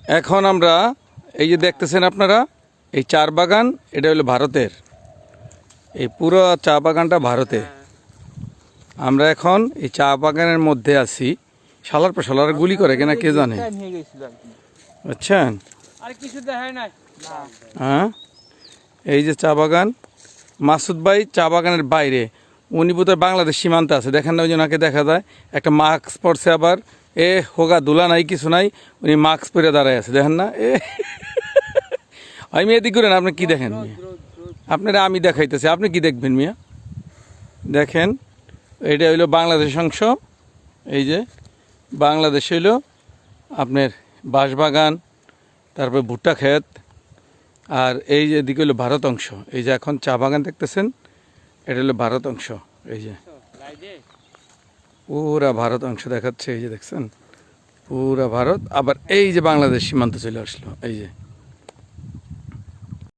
এখন আমরা এই যে দেখতেছেন আপনারা এই চার বাগান, এটা হলো ভারতের, এই পুরো চা বাগানটা ভারতে। আমরা এখন এই চা বাগানের মধ্যে আছি। শালার পর শালার গুলি করে কিনা কে জানে, বুঝছেন? হ্যাঁ, এই যে চা বাগান, মাসুদ ভাই চা বাগানের বাইরে, উনি বোধহয় বাংলাদেশ সীমান্তে আছে, দেখেন না ওই জনাকে দেখা যায়, একটা মাস্ক পরছে, আবার এ হোগা দুলা নাই কিছু নাই, উনি মাস্ক পরে দাঁড়ায় আছে, দেখেন না? আমি এদিক করেন, আপনি কি দেখেন মিয়া? আপনারা আমি দেখাইতেছি, আপনি কি দেখবেন মিয়া? দেখেন, এটা হইলো বাংলাদেশ অংশ। এই যে বাংলাদেশ হইলো আপনার বাঁশবাগান, তারপরে ভুট্টা ক্ষেত, আর এই যে দিকে হলো ভারত অংশ। এই যে এখন চা বাগান দেখতেছেন, এটা হলো ভারত অংশ। এই যে পুরা ভারত অংশ দেখাচ্ছে, এই যে দেখছেন পুরা ভারত। আবার এই যে বাংলাদেশ সীমান্ত চলে আসলো, এই যে